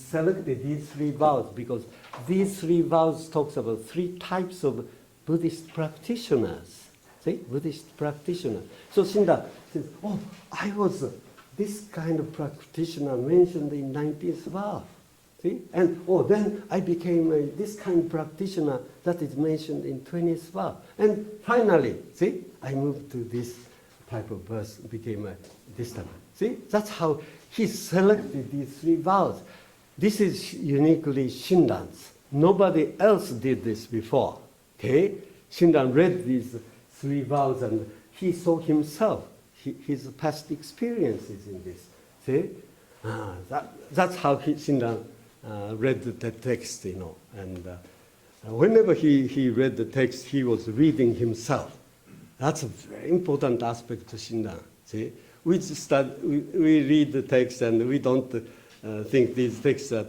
selected these three vows because these three vows talks about three types of Buddhist practitioners. See, Buddhist practitioner. So Shinda says, oh, I was this kind of practitioner mentioned in 19th vow. See, and then I became this kind of practitioner that is mentioned in 20th vow. And finally, see, I moved to this type of birth, became this time. See, that's how he selected these three vows. This is uniquely Shindan's. Nobody else did this before. Okay, Shindan read these three vows and he saw himself, his past experiences in this. See, that's how Shindan read the text, you know. And whenever he read the text, he was reading himself. That's a very important aspect to Shindan. See, we read the text and we don't think these texts are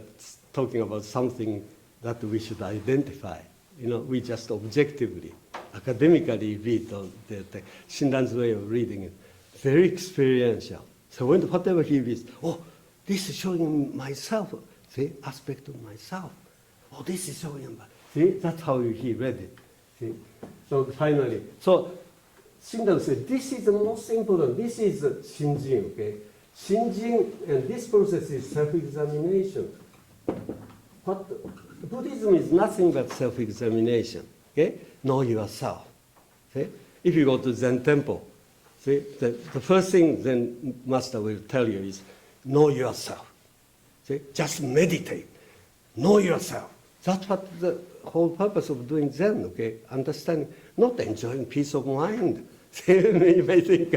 talking about something that we should identify. You know, we just objectively, academically read the text. Shindan's way of reading it, very experiential. So whatever he reads, oh, this is showing myself, see, aspect of myself. Oh, this is showing him. See, that's how he read it. See, so finally, so Shindan said, this is the most important. This is Shinjing, okay? Shinjing, and this process is self-examination. But Buddhism is nothing but self-examination, okay? Know yourself. See? If you go to Zen temple, see, the first thing Zen master will tell you is, know yourself. See? Just meditate. Know yourself. That's what the whole purpose of doing Zen, okay? Understanding, not enjoying peace of mind. You may think,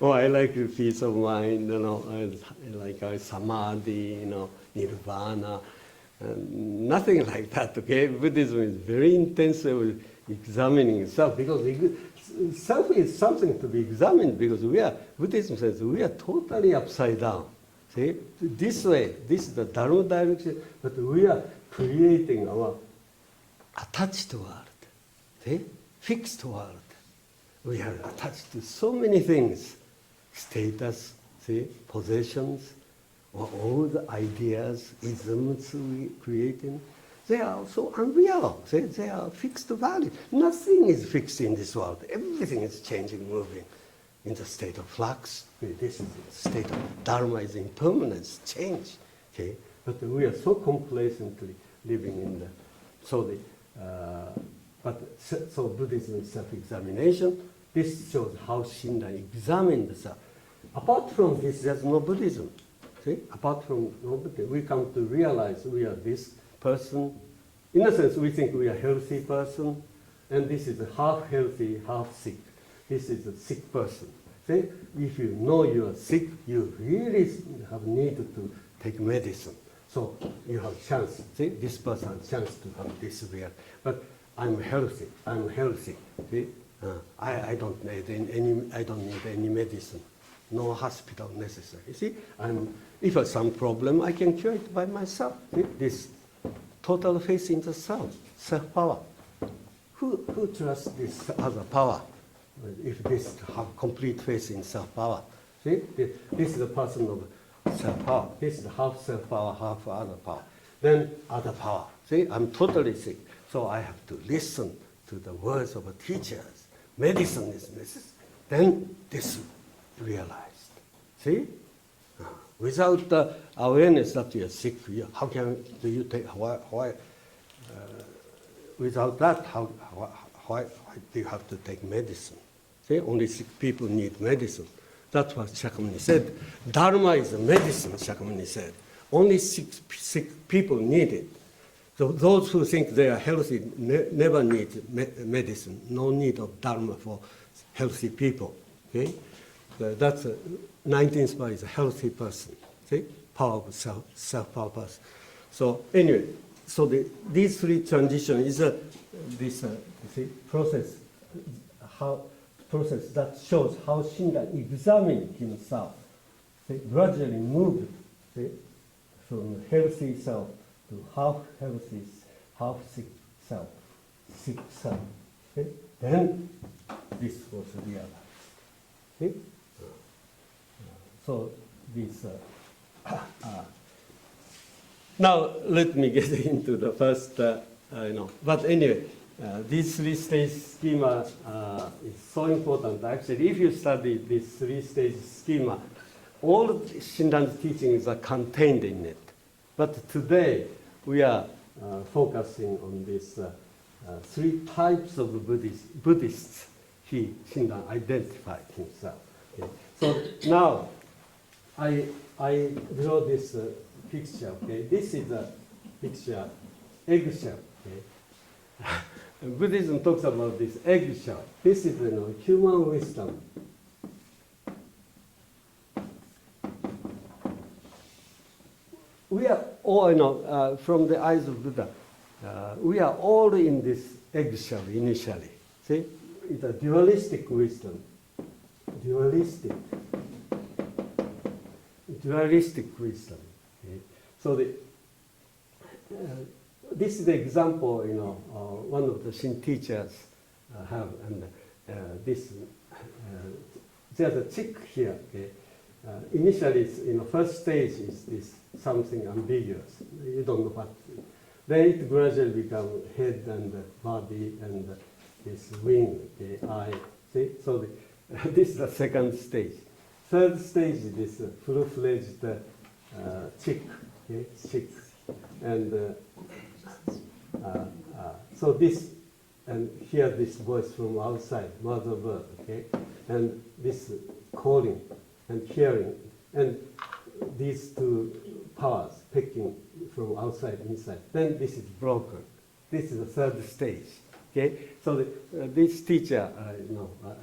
oh, I like peace of mind, you know, I like samadhi, you know, nirvana. Nothing like that, okay? Buddhism is very intensive examining itself because self is something to be examined because Buddhism says we are totally upside down. See, this way, this is the Dharma direction, but we are creating our attached world, see, fixed world. We are attached to so many things, status, see, possessions, or all the ideas, isms we creating. They are so unreal. See? They are fixed value. Nothing is fixed in this world. Everything is changing, moving in the state of flux. This is the state of Dharma is impermanence, change. Okay? But we are so complacently living in the so Buddhism is self-examination. This shows how Shindan examined the self. Apart from this, there's no Buddhism. See? Apart from no Buddhism, we come to realize we are this person. In a sense, we think we are a healthy person, and this is a half healthy, half sick. This is a sick person. See? If you know you are sick, you really have need to take medicine. So you have a chance. See, this person has a chance to have this real. But I'm healthy. I'm healthy. See, I don't need any medicine. No hospital necessary. You see, if I have some problem, I can cure it by myself. See? This total faith in the self, self-power. Who trusts this other power? If this have complete faith in self-power. See, this is the person of self-power. This is half self-power, half other power. Then other power. See, I'm totally sick. So I have to listen to the words of teachers. Medicine is necessary. Then this realized. See? Without the awareness that you are sick, how can do you take, why without that, why do you have to take medicine? See, only sick people need medicine. That's what Shakyamuni said. Dharma is a medicine, Shakyamuni said. Only sick people need it. So those who think they are healthy never need medicine. No need of Dharma for healthy people. Okay? That's 19th bar is a healthy person. See? Power of self-power person. So anyway, so these three transitions is this process, process that shows how Shindan examined himself. See? Gradually moved from healthy self to half healthy, half sick self. Okay? Then this was realized. Okay? So this Now let me get into the first, But anyway, this three-stage schema is so important. Actually, if you study this three-stage schema, all Shinran's teachings are contained in it. But today, we are focusing on these three types of Buddhists Shinran identified himself. Okay. So now, I draw this picture. Okay, this is a picture eggshell. Okay, Buddhism talks about this eggshell. This is human wisdom. We are all, from the eyes of Buddha, we are all in this eggshell initially. See, it's a dualistic wisdom. Dualistic wisdom. Okay? So this is the example, one of the Shin teachers have, and this there's a chick here. Okay? Initially, it's, first stage is this something ambiguous. You don't know what. Then it gradually becomes head and body and this wing, okay, eye. See, so this is the second stage. Third stage is this full-fledged chick, okay, chick, and so this, and hear this voice from outside, mother bird, okay, and this calling and hearing, and these two powers picking from outside inside. Then this is broken. This is the third stage. Okay, so this teacher,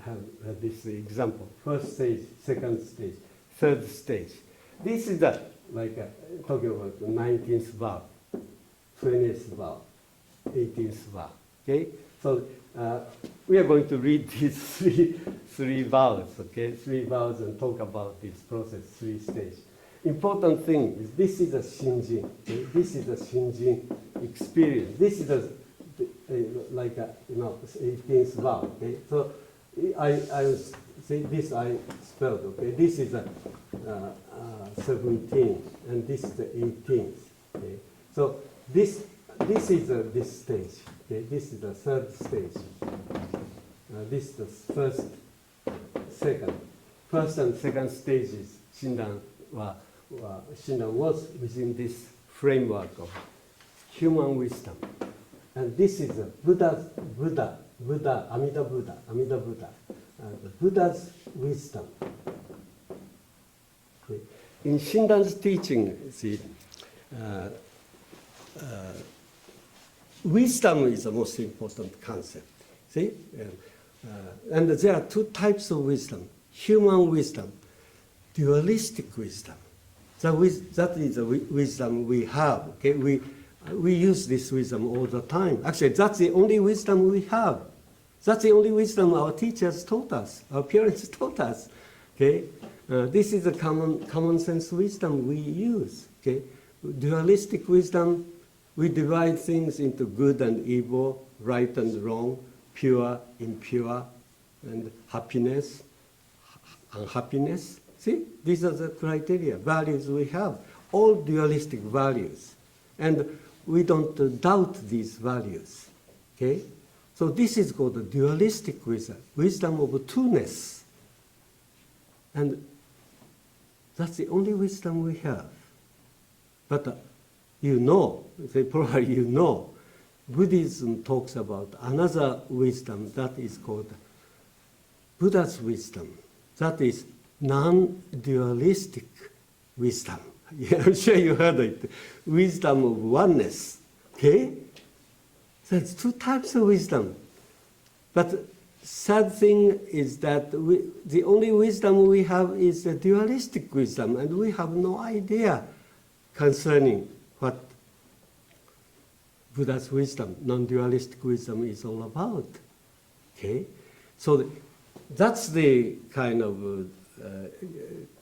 have this example: first stage, second stage, third stage. This is talking about the 19th vow, 20th vow, 18th vow. Okay, so we are going to read these three vows. Okay, three vows, and talk about this process, three stages. Important thing is this is a Shinjing. Okay? This is a Shinjing experience. This is a 18th vow. Okay, so I say this I spelled. Okay, this is a 17, and this is the 18th. Okay, so this is this stage. Okay, this is the third stage. This is the first and second stages. Shinran was within this framework of human wisdom. And this is a Buddha, Amida Buddha, the Buddha's wisdom. Okay. In Shinran's teaching, see, wisdom is the most important concept. See, and there are two types of wisdom: human wisdom, dualistic wisdom. That is the wisdom we have. Okay, we use this wisdom all the time. Actually, that's the only wisdom we have. That's the only wisdom our teachers taught us, our parents taught us. Okay, this is a common sense wisdom we use. Okay, dualistic wisdom, we divide things into good and evil, right and wrong, pure, impure, and happiness, unhappiness. See, these are the criteria, values we have, all dualistic values. And we don't doubt these values. Okay? So this is called the dualistic wisdom, wisdom of two-ness. And that's the only wisdom we have. But probably Buddhism talks about another wisdom that is called Buddha's wisdom. That is non-dualistic wisdom. Yeah, I'm sure you heard it. Wisdom of oneness. Okay? So it's two types of wisdom. But sad thing is that the only wisdom we have is the dualistic wisdom, and we have no idea concerning what Buddha's wisdom, non-dualistic wisdom, is all about. Okay? So that's the kind of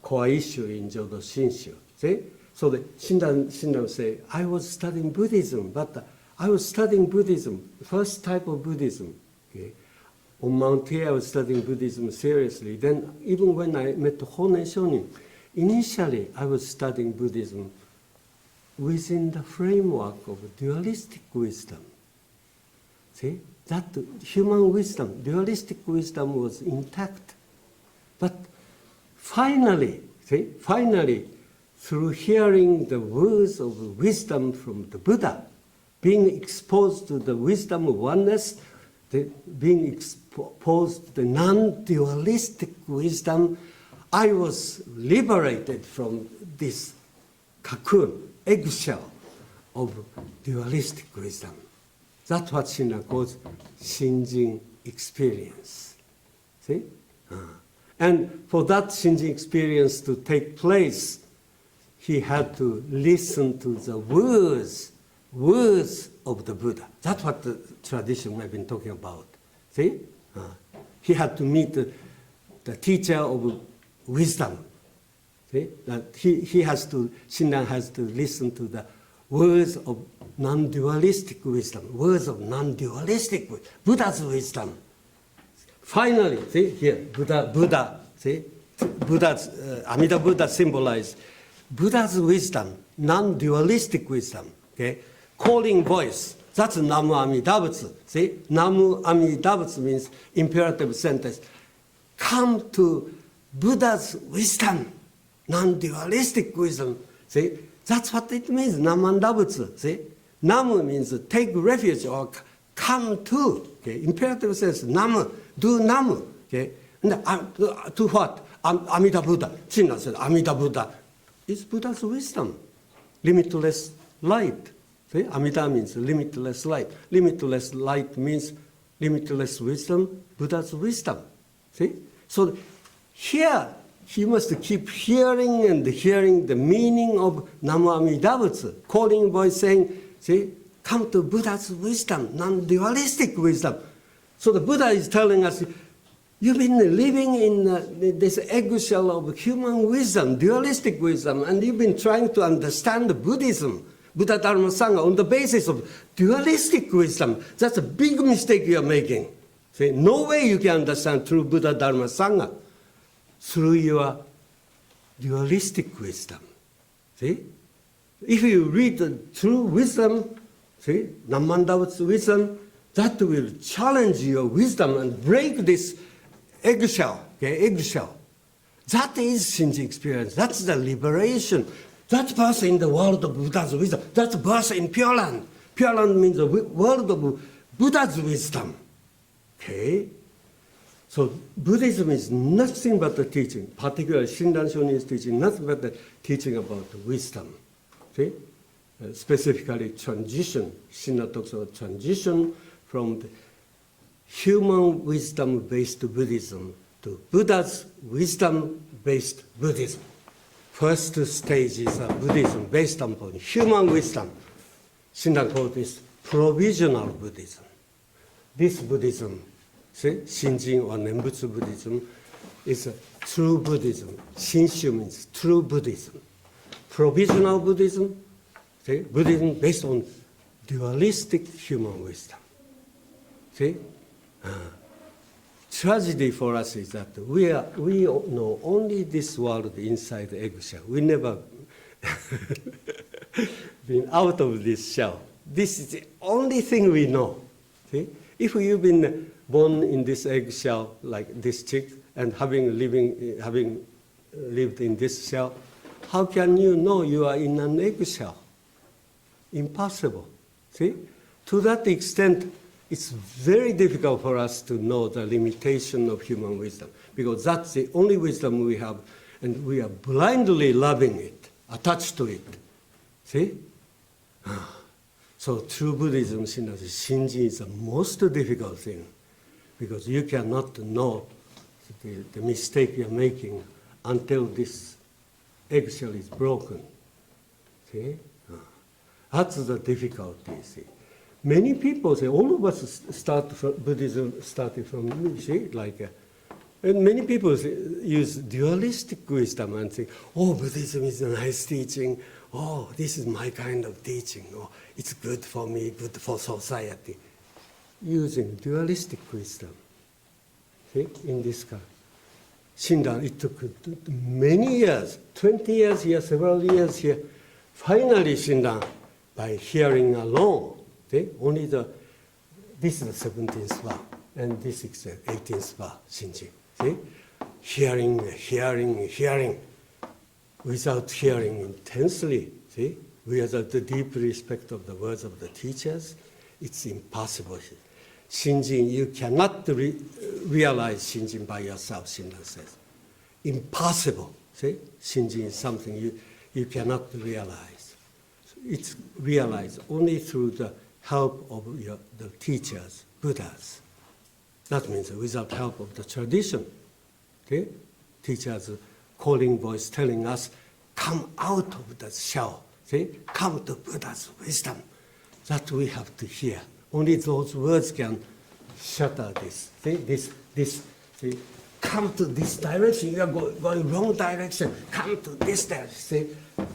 core issue in Jodo Shinshu. See? So the Shinran say, I was studying Buddhism, but I was studying Buddhism, first type of Buddhism. Okay? On Mount Hiei, I was studying Buddhism seriously. Then even when I met Honen Shonin, initially I was studying Buddhism within the framework of dualistic wisdom. See, that human wisdom, dualistic wisdom was intact. But finally, through hearing the words of wisdom from the Buddha, being exposed to the wisdom of oneness, being exposed to the non-dualistic wisdom, I was liberated from this cocoon, eggshell of dualistic wisdom. That's what Shinran calls Shinjing experience. See? And for that Shinjing experience to take place, he had to listen to the words of the Buddha. That's what the tradition we've been talking about. See? He had to meet the teacher of wisdom. See? That Shinran has to listen to the words of non-dualistic wisdom, Buddha's wisdom. Finally, see here, Buddha, see, Amida Buddha symbolized Buddha's wisdom, non-dualistic wisdom, okay? Calling voice, that's Namu Amida Butsu. See, Namu Amida Butsu means imperative sentence. Come to Buddha's wisdom, non-dualistic wisdom. See, that's what it means, Namu Amida Butsu. See, Namu means take refuge or come to. Okay, imperative sense, Namu, do Namu. Okay, and to what? Amida Buddha. Shinran said, Amida Buddha is Buddha's wisdom, limitless light. See, Amida means limitless light. Limitless light means limitless wisdom, Buddha's wisdom. See? So here, he must keep hearing and hearing the meaning of Namu Amida Butsu, calling voice saying, see, come to Buddha's wisdom, non-dualistic wisdom. So the Buddha is telling us, you've been living in this eggshell of human wisdom, dualistic wisdom, and you've been trying to understand Buddhism, Buddha Dharma Sangha, on the basis of dualistic wisdom. That's a big mistake you're making. See, no way you can understand true Buddha Dharma Sangha through your dualistic wisdom. See? If you read the true wisdom, see, Namandavut's wisdom, that will challenge your wisdom and break this eggshell, okay, eggshell. That is Shinjing experience. That's the liberation. That's birth in the world of Buddha's wisdom. That's birth in Pure Land. Pure Land means the world of Buddha's wisdom. Okay? So Buddhism is nothing but the teaching, particularly Shinran Shonin is teaching, nothing but the teaching about wisdom. See? Specifically transition. Shinran talks about transition from the human wisdom-based Buddhism to Buddha's wisdom-based Buddhism. First stage is Buddhism based upon human wisdom. Shinran calls this provisional Buddhism. This Buddhism, see, Shinjing or Nembutsu Buddhism, is a true Buddhism. Shinshu means true Buddhism. Provisional Buddhism, see, Buddhism based on dualistic human wisdom. See? Tragedy for us is that we know only this world inside the eggshell. We never been out of this shell. This is the only thing we know. See? If you've been born in this eggshell like this chick and having lived in this shell, how can you know you are in an eggshell? Impossible. See? To that extent, it's very difficult for us to know the limitation of human wisdom because that's the only wisdom we have and we are blindly loving it, attached to it. See? So true Buddhism, Shinjin is the most difficult thing because you cannot know the mistake you're making until this eggshell is broken. See? That's the difficulty, see. Many people say, all of us Buddhism started from me, see, and many people use dualistic wisdom and say, oh, Buddhism is a nice teaching, oh, this is my kind of teaching, oh, it's good for me, good for society. Using dualistic wisdom, see, in this kind. Shinran, it took many years, 20 years here, several years here, finally, Shinran, by hearing alone, see, only this is the 17th bar, and this is the 18th bar, Shinjing. See? Hearing, without hearing intensely, see? Without the deep respect of the words of the teachers, it's impossible. Shinjing, you cannot realize Shinjing by yourself, Shinran says. Impossible. See? Shinjing is something you cannot realize. It's realized only through the help of the teachers, Buddhas. That means without help of the tradition. Okay? Teachers' calling voice telling us, come out of the shell. See? Come to Buddha's wisdom. That we have to hear. Only those words can shatter this. See? This. See? Come to this direction. You are going wrong direction. Come to this direction. See?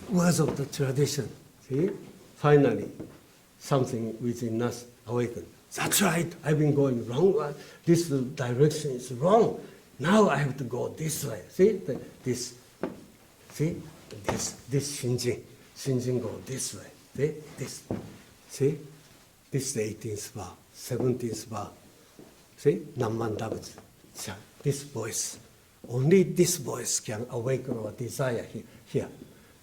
Words of the tradition. See? Finally, something within us awakened. That's right. I've been going wrong. This direction is wrong. Now I have to go this way. See? This Shinjing. Shinjing go this way. See? This. See? This is the 18th bar, 17th bar. See? Namman Dabut. This voice. Only this voice can awaken our desire here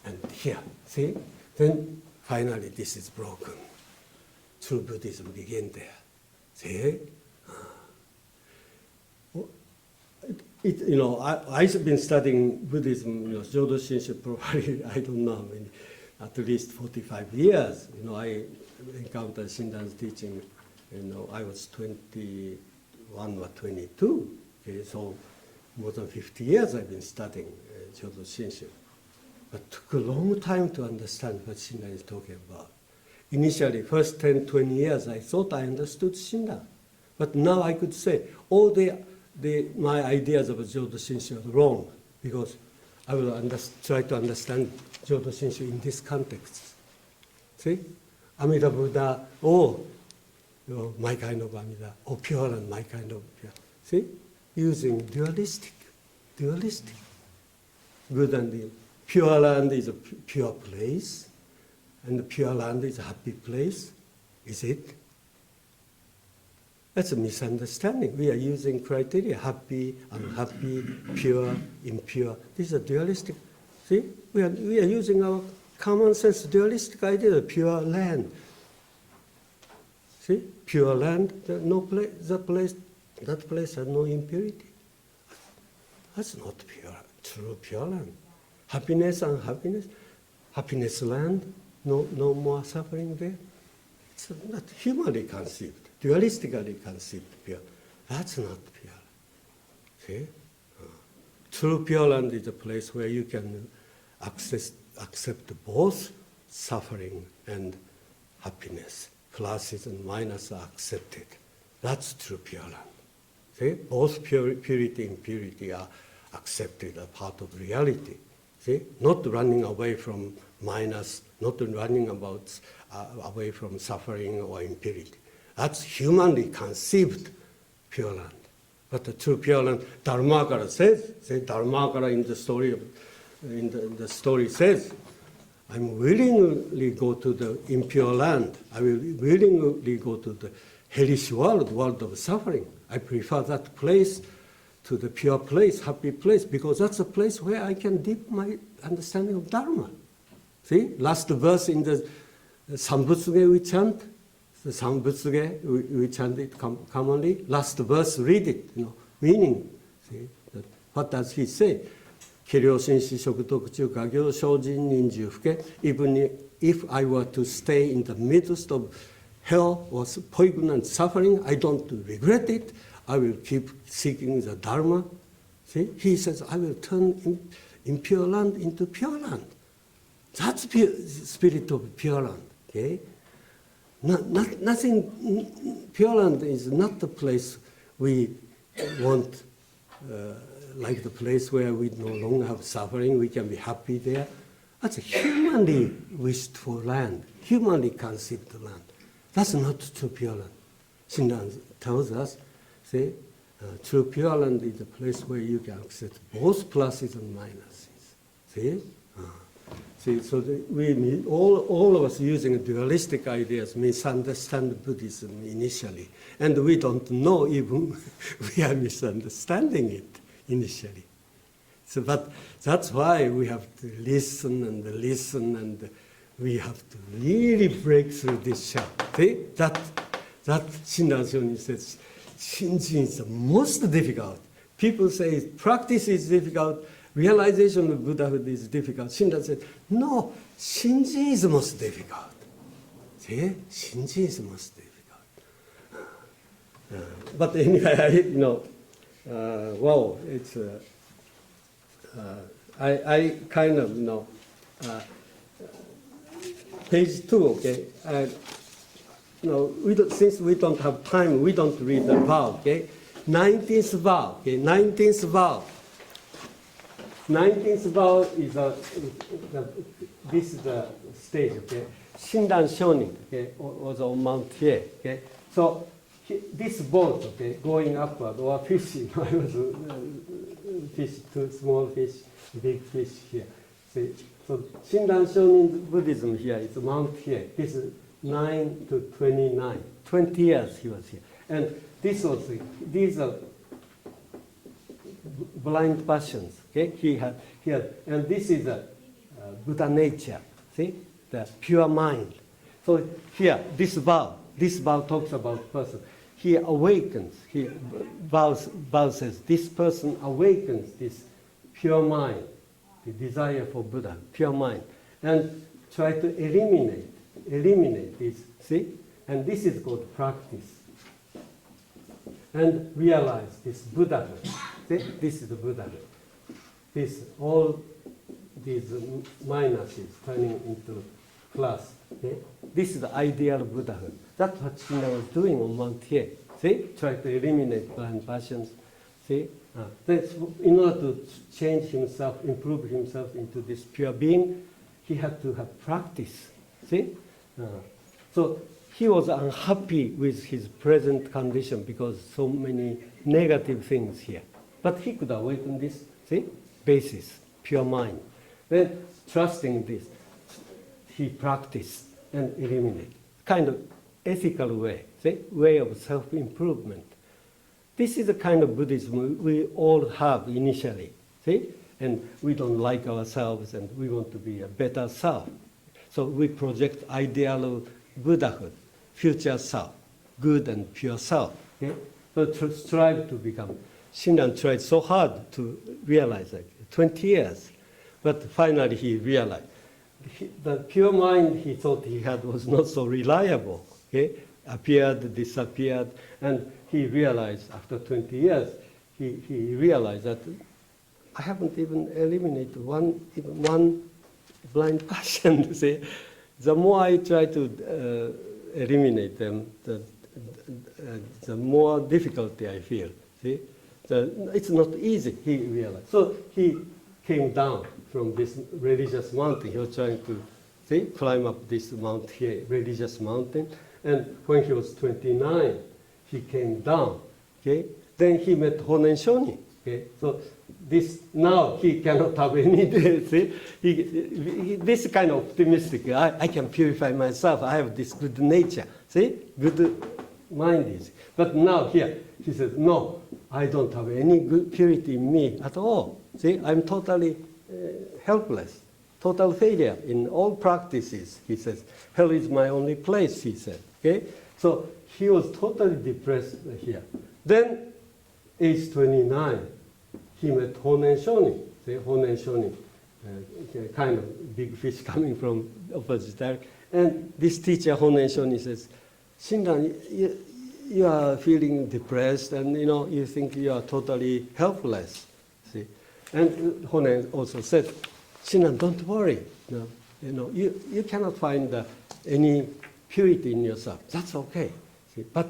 and here. See? Then finally this is broken. True Buddhism begins there. See? I've been studying Buddhism, Jodo Shinshu, probably, I don't know how many, at least 45 years. I encountered Shinran's teaching, I was 21 or 22. Okay, so more than 50 years I've been studying Jodo Shinshu. But it took a long time to understand what Shinran is talking about. Initially, first 10, 20 years, I thought I understood Shinran. But now I could say, all my ideas of Jodo Shinshu are wrong, because I will try to understand Jodo Shinshu in this context. See? Amida Buddha, my kind of Amida, Pure Land, my kind of Pure. See? Using dualistic. Good and evil. Pure Land is a pure place, and the Pure Land is a happy place. Is it? That's a misunderstanding. We are using criteria, happy, unhappy, pure, impure. These are dualistic. See, we are using our common sense dualistic idea of pure land. See, pure land, that place has no impurity. That's not true pure land. Happiness and happiness land, no more suffering there. It's not humanly conceived. Dualistically conceived pure. That's not pure. See? True Pure Land is a place where you can accept both suffering and happiness. Pluses and minuses are accepted. That's true Pure Land. See? Both purity and impurity are accepted as part of reality. See? Not running away from minus, not running away from suffering or impurity. That's humanly conceived Pure Land. But the true Pure Land, Dharmakara says, Dharmakara in the story says, I'm willingly go to the impure land. I will willingly go to the hellish world of suffering. I prefer that place to the pure place, happy place, because that's a place where I can deepen my understanding of Dharma. See, last verse in the Sambutsuge we chant, the Sambutsuge, we chant it commonly. Last verse, read it, meaning. See, what does he say? Even if I were to stay in the midst of hell or poison and suffering, I don't regret it. I will keep seeking the Dharma. See, he says, I will turn impure land into pure land. That's spirit of Pure Land. Okay? Nothing. Pure Land is not the place we want, like the place where we no longer have suffering. We can be happy there. That's a humanly wished for land, humanly conceived land. That's not true Pure Land. Shinran tells us, see, true Pure Land is a place where you can accept both pluses and minuses. See? See, so all of us using dualistic ideas misunderstand Buddhism initially, and we don't know even we are misunderstanding it initially. So, but that's why we have to listen, and we have to really break through this chapter. See? That Shinran Shonin says, Shinjing is the most difficult. People say practice is difficult, realization of Buddhahood is difficult. Shinran said, no, Shinjing is the most difficult. See? Shinjing is the most difficult. But anyway, well, it's... I kind of, page 2, okay? Since we don't have time, we don't read the vow, okay? 19th vow, okay? 19th vow. 19th vow is this is the stage, okay? Shinran Shonin, okay, was on Mount Hiei, okay? So this boat, okay, going upward or fishing, I was fish, two small fish, big fish here. See, so Shinran Shonin Buddhism here is Mount Hiei. This is 9 to 29. 20 years he was here. And these are blind passions. Okay, he had, and this is a Buddha nature. See, the pure mind. So here, this vow talks about person. He awakens. He vow says this person awakens this pure mind, the desire for Buddha, pure mind, and try to eliminate this. See, and this is called practice. And realize this Buddhahood. See, this is the Buddhahood. This all these minuses turning into plus. Okay? This is the ideal Buddhahood. That's what Shinran was doing on Mount Hiei. See? Try to eliminate blind passions. See? That's, in order to change himself, improve himself into this pure being, he had to have practice. See? So he was unhappy with his present condition because so many negative things here. But he could awaken this, see? Basis, pure mind. Then, trusting this, he practiced and eliminated. Kind of ethical way, see? Way of self-improvement. This is the kind of Buddhism we all have initially, see? And we don't like ourselves and we want to be a better self. So we project ideal of Buddhahood, future self, good and pure self. Okay? So to strive to become. Shinran tried so hard to realize that, 20 years. But finally he realized. The pure mind he thought he had was not so reliable. Okay? Appeared, disappeared, and he realized after 20 years, he realized that I haven't even eliminated one blind passion. See? The more I try to eliminate them, the more difficulty I feel. See? It's not easy, he realized. So he came down from this religious mountain. He was trying to climb up this Mount here, religious mountain. And when he was 29, he came down. Okay? Then he met Honen Shonin. Okay? So now he cannot have any, see? This kind of optimistic, I can purify myself, I have this good nature. See? Good mind is. But now here, he says, no, I don't have any good purity in me at all. See? I'm totally helpless, total failure in all practices, he says. Hell is my only place, he said. Okay? So he was totally depressed here. Then, age 29, he met Honen Shonin. See, Honen Shonin, kind of big fish coming from opposite direction. And this teacher, Honen Shonin, says, Shinran, you are feeling depressed and you think you are totally helpless. See? And Honen also said, Shinran, don't worry. You cannot find any purity in yourself. That's okay. See? But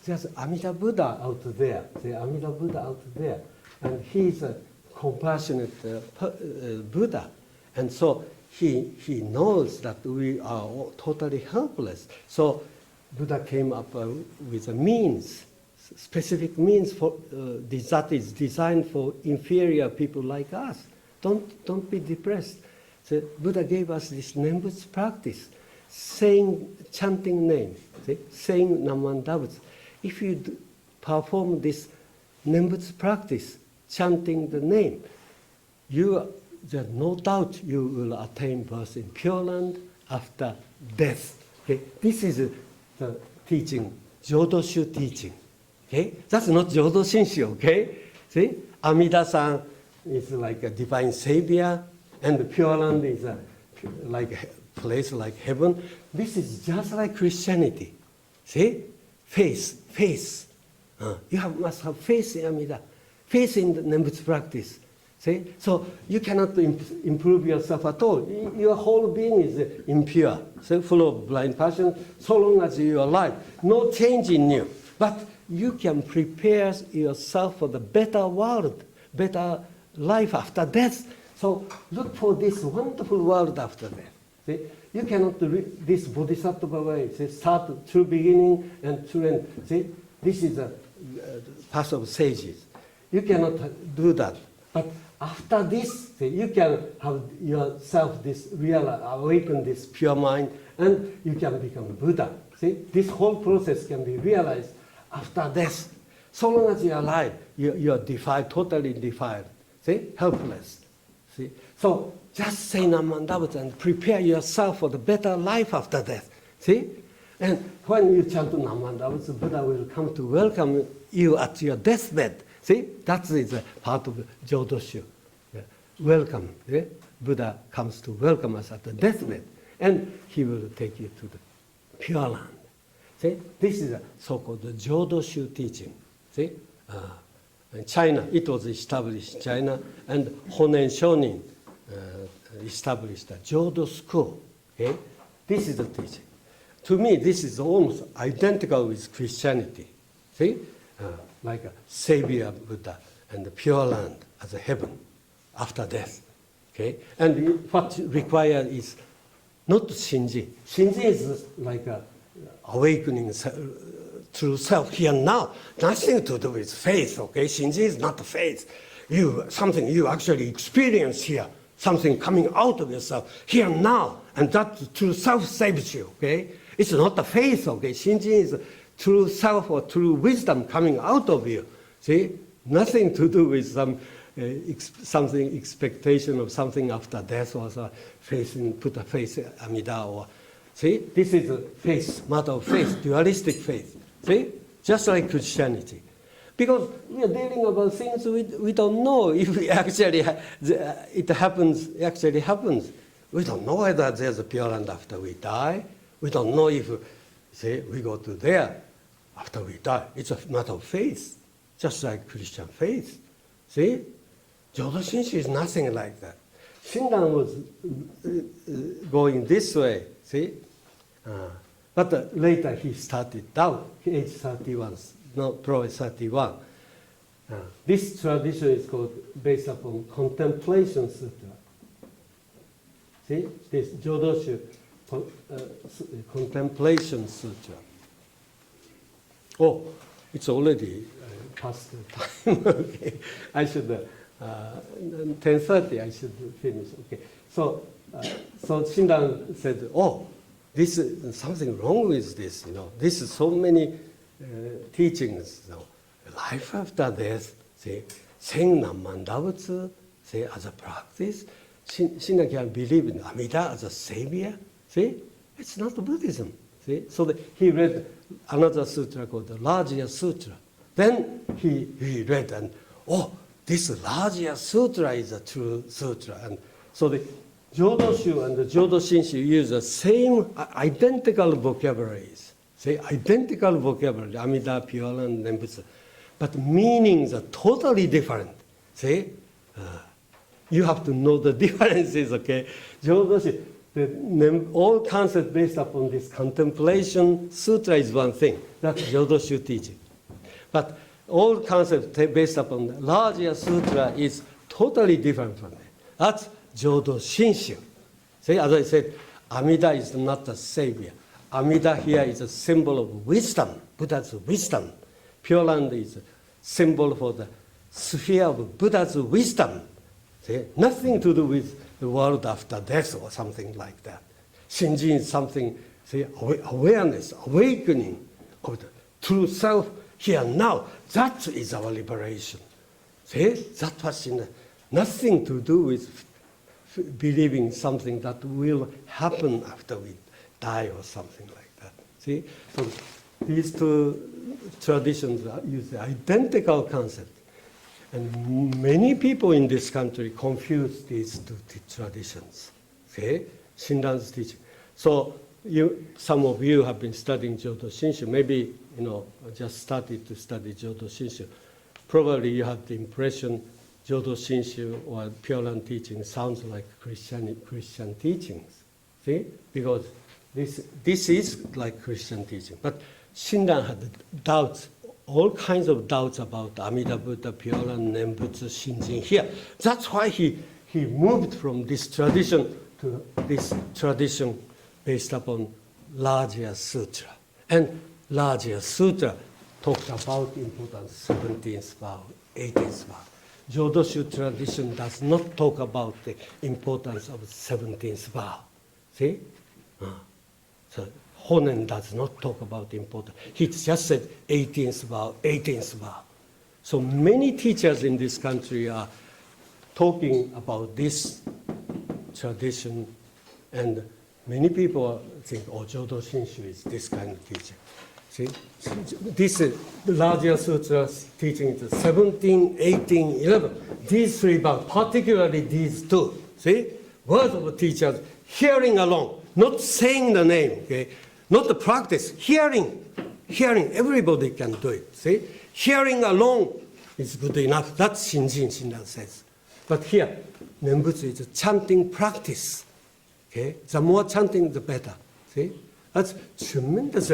there's Amida Buddha out there. See, Amida Buddha out there. And he's a compassionate Buddha. And so he knows that we are all totally helpless. So Buddha came up with a means, specific means for that is designed for inferior people like us. Don't be depressed. The Buddha gave us this Nembutsu practice, chanting name, saying Namandabutsu. If you perform this Nembutsu practice, chanting the name, there's no doubt you will attain birth in Pure Land after death. Okay? This is the teaching, Jodoshu teaching. Okay? That's not Jodo Shinshu, okay? See? Amida-san is like a divine savior, and the Pure Land is like a place like heaven. This is just like Christianity. See? Faith. You must have faith in Amida, faith in the Nembutsu practice. See? So you cannot improve yourself at all. Your whole being is impure, so full of blind passion, so long as you are alive. No change in you. But you can prepare yourself for the better world, better life after death. So look for this wonderful world after death. See? You cannot do this bodhisattva way. See? Start true beginning and true end. See? This is a path of sages. You cannot do that. But after this, see, you can have yourself awaken this pure mind, and you can become Buddha. See? This whole process can be realized after death. So long as you are alive, you are defiled, totally defiled. See? Helpless. See? So just say Namandabutsu and prepare yourself for the better life after death. See? And when you chant Namandabutsu, Buddha will come to welcome you at your deathbed. See? That is a part of Jodoshu. Yeah. Welcome. Yeah? Buddha comes to welcome us at the deathbed, and he will take you to the Pure Land. See? This is a so-called Jodoshu teaching. See? In China, it was established in China, and Honen Shonin established a Jodo school. Okay? This is the teaching. To me, this is almost identical with Christianity. See? Like a savior Buddha and the Pure Land as a heaven after death. Okay? And what required is not Shinjing. Shinjing is like a awakening through self here and now. Nothing to do with faith, okay? Shinjing is not faith. Something you actually experience here, something coming out of yourself here and now, and that true self saves you, okay? It's not the faith, okay? Shinjing is true self or true wisdom coming out of you. See? Nothing to do with something expectation of something after death or faith in Buddha, faith in Amida or see? This is a faith, matter of faith, dualistic faith. See? Just like Christianity. Because we are dealing about things we don't know if it actually happens. We don't know whether there's a Pure Land after we die. We don't know if, we go to there after we die. It's a matter of faith, just like Christian faith. See? Jodo Shinshu is nothing like that. Shinran was going this way, see? But later he started down, age 31, Prof 31. This tradition is based upon Contemplation Sutra. See, this Jodoshu Contemplation Sutra. Oh, it's already past the time. Okay, I should 10:30. I should finish. Okay, so Shinran said, "Oh, this is something wrong with this. This is so many teachings. Life after death. saying Namandabutsu, as a practice. Shinran can believe in Amida as a savior. See, it's not Buddhism. See, so he read another sutra called the Rajya Sutra. Then he read and this Rajya Sutra is a true sutra. And so the Jodoshu and the Jodo Shinshu use the same identical vocabularies. Identical vocabulary, Amida, Pure Land, Nembutsu. But meanings are totally different. You have to know the differences, okay? Jodoshi, all concepts based upon this contemplation sutra is one thing. That's Jodoshu teaching. But all concepts based upon the Rajya Sutra is totally different from that. That's Jodo Shinshu. As I said, Amida is not a savior. Amida here is a symbol of wisdom, Buddha's wisdom. Pure Land is a symbol for the sphere of Buddha's wisdom. Nothing to do with the world after death or something like that. Shinjing is something, say, awareness, awakening of the true self here now. That is our liberation. See, that was nothing to do with believing something that will happen after we die or something like that. See, so these two traditions use the identical concept. And many people in this country confuse these two traditions. Okay? Shinran's teaching. So some of you have been studying Jodo Shinshu. Maybe, just started to study Jodo Shinshu. Probably you have the impression Jodo Shinshu or Pure Land teaching sounds like Christian teachings. See? Because this is like Christian teaching. But Shinran had doubts, all kinds of doubts about Amida Buddha, Pure Land, Nembutsu, Shinjing here. That's why he moved from this tradition to this tradition based upon Larger Sutra. And Larger Sutra talked about importance 17th vow, 18th vow. Jodoshu tradition does not talk about the importance of 17th vow. See? So Honen does not talk about the importance. He just said 18th vow, 18th vow. So many teachers in this country are talking about this tradition, and many people think, Jodo Shinshu is this kind of teaching. See, this is the Larger Sutra teaching is 17, 18, 11. These three vows, particularly these two. See, words of teachers, hearing alone, not saying the name, okay? Not the practice, hearing, everybody can do it. See, hearing alone is good enough. That's Shinran says. But here, Nembutsu is a chanting practice. Okay, the more chanting, the better. See, that's tremendous.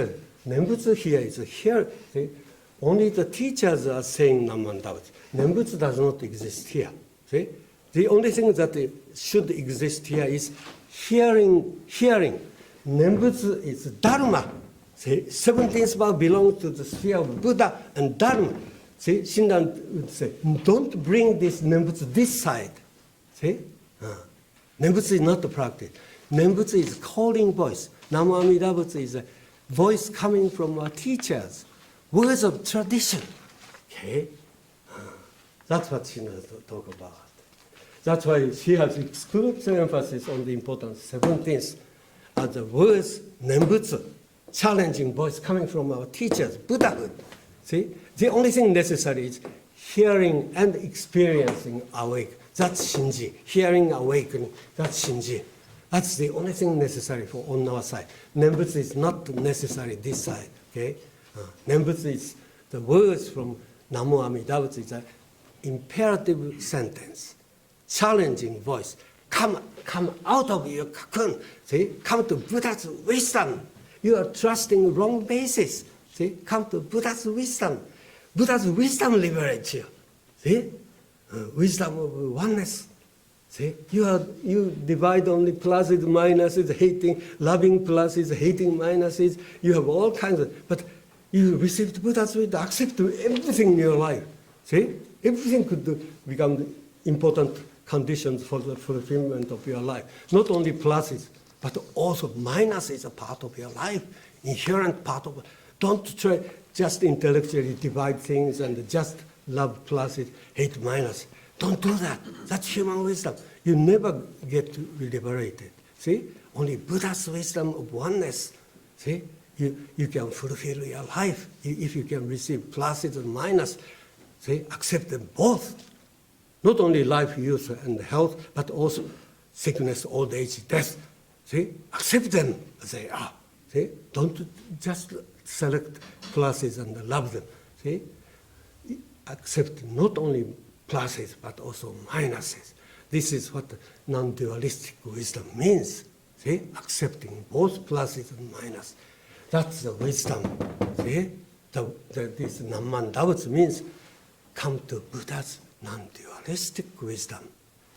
Nembutsu here is here. See? Only the teachers are saying Namman Daoji. Nembutsu does not exist here. See? The only thing that should exist here is hearing. Nembutsu is Dharma. See? 17th vow belongs to the sphere of Buddha and Dharma. See? Shinran would say, don't bring this Nembutsu this side. See? Nembutsu is not the practice. Nembutsu is calling voice. Namu Amida Butsu is a voice coming from our teachers, words of tradition. Okay? That's what she has to talk about. That's why she has exclusive emphasis on the importance of 17th as the words Nembutsu, challenging voice coming from our teachers, Buddhahood. See? The only thing necessary is hearing and experiencing awake. That's Shinji. Hearing, awakening, that's Shinji. That's the only thing necessary for on our side. Nembutsu is not necessary this side. Okay? Nembutsu is the words from Namu Amida Butsu is an imperative sentence, challenging voice. Come out of your cocoon. See? Come to Buddha's wisdom. You are trusting wrong basis. See? Come to Buddha's wisdom. Buddha's wisdom liberates you. See? Wisdom of oneness. See, you divide only pluses, minuses, hating, loving pluses, hating minuses. You have all kinds of, but you received Buddha's wisdom, accept everything in your life. See, everything could become important conditions for the fulfillment of your life. Not only pluses, but also minuses is a part of your life, inherent part of it. Don't try just intellectually divide things and just love pluses, hate minus. Don't do that. That's human wisdom. You never get liberated. See? Only Buddha's wisdom of oneness. See? You can fulfill your life if you can receive pluses and minus. See? Accept them both. Not only life, youth, and health, but also sickness, old age, death. See? Accept them as they are. See? Don't just select pluses and love them. See? Accept not only pluses, but also minuses. This is what non-dualistic wisdom means. See? Accepting both pluses and minuses. That's the wisdom. See? This Namman Daoji means come to Buddha's non-dualistic wisdom.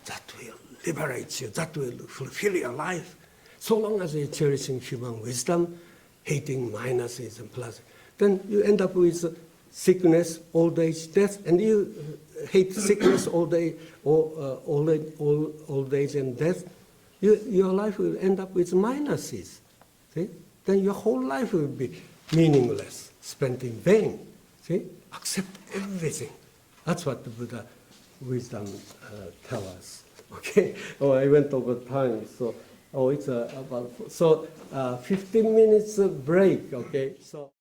That will liberate you. That will fulfill your life. So long as you're cherishing human wisdom, hating minuses and pluses, then you end up with sickness, old age, death, and you hate sickness all day, or old age and death, your life will end up with minuses. See? Then your whole life will be meaningless, spent in vain. See? Accept everything. That's what the Buddha wisdom tell us. Okay. Oh, I went over time. So, it's about 15 minutes break. Okay. So.